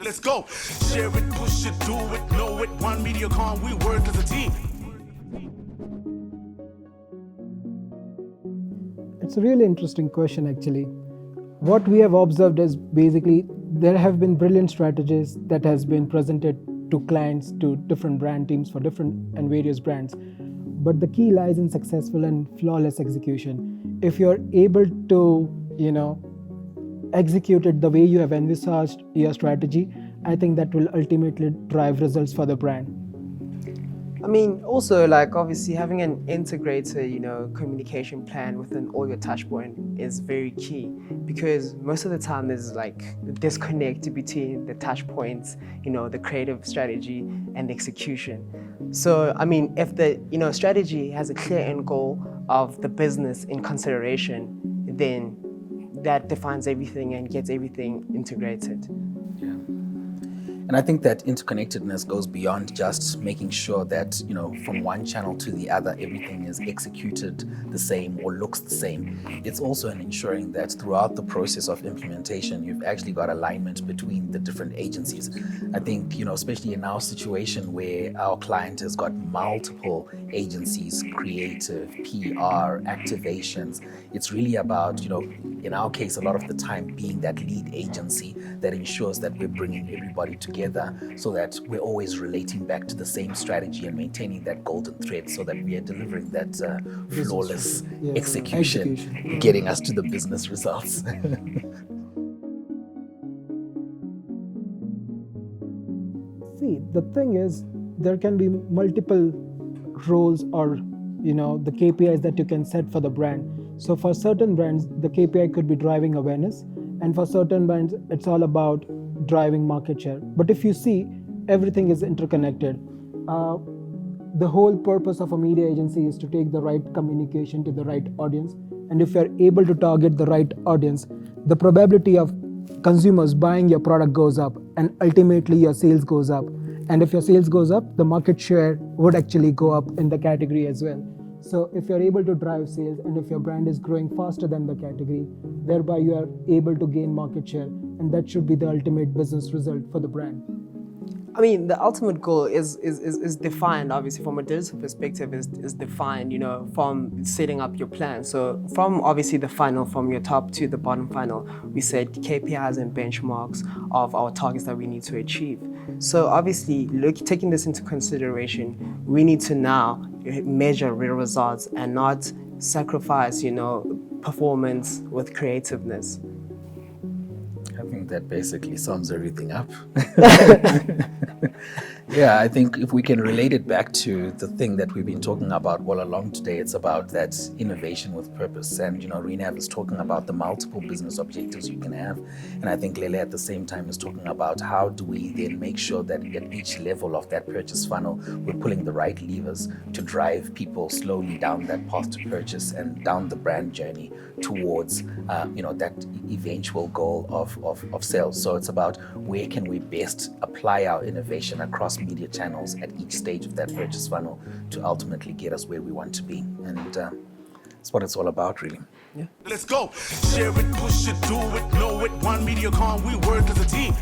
Let's go. Share it, push it, do it, know it. One MediaCom, we work as a team. It's a really interesting question, actually. What we have observed is basically there have been brilliant strategies that has been presented to clients, to different brand teams for different and various brands. But the key lies in successful and flawless execution. If you're able to, execute it the way you have envisaged your strategy, I think that will ultimately drive results for the brand. I mean, also, like, obviously having an integrated, communication plan within all your touch point is very key, because most of the time there's like a disconnect between the touch points, the creative strategy and the execution. So, I mean, if the, strategy has a clear end goal of the business in consideration, then that defines everything and gets everything integrated. Yeah. And I think that interconnectedness goes beyond just making sure that, from one channel to the other, everything is executed the same or looks the same. It's also in ensuring that throughout the process of implementation, you've actually got alignment between the different agencies. I think, especially in our situation where our client has got multiple agencies, creative, PR, activations, it's really about, in our case, a lot of the time being that lead agency that ensures that we're bringing everybody together so that we're always relating back to the same strategy and maintaining that golden thread so that we are delivering that flawless execution, getting us to the business results. See, the thing is, there can be multiple roles or the KPIs that you can set for the brand. So for certain brands, the KPI could be driving awareness, and for certain brands, it's all about driving market share. But if you see, everything is interconnected. The whole purpose of a media agency is to take the right communication to the right audience. And if you're able to target the right audience, the probability of consumers buying your product goes up, and ultimately your sales goes up. And if your sales goes up, the market share would actually go up in the category as well. So if you're able to drive sales and if your brand is growing faster than the category, thereby you are able to gain market share, and that should be the ultimate business result for the brand. I mean, the ultimate goal is defined, obviously, from a digital perspective, is defined, from setting up your plan. So from obviously the funnel, from your top to the bottom funnel, we set KPIs and benchmarks of our targets that we need to achieve. So obviously, taking this into consideration, we need to now measure real results and not sacrifice, performance with creativeness. I think that basically sums everything up. Yeah, I think if we can relate it back to the thing that we've been talking about all along today, it's about that innovation with purpose. And, Renav is talking about the multiple business objectives you can have. And I think Lele at the same time is talking about how do we then make sure that at each level of that purchase funnel, we're pulling the right levers to drive people slowly down that path to purchase and down the brand journey towards, that eventual goal of sales. So it's about where can we best apply our innovation across media channels at each stage of that purchase funnel to ultimately get us where we want to be. And that's what it's all about, really. Yeah. Let's go. Share it, push it, do it, know it. One MediaCom, we work as a team.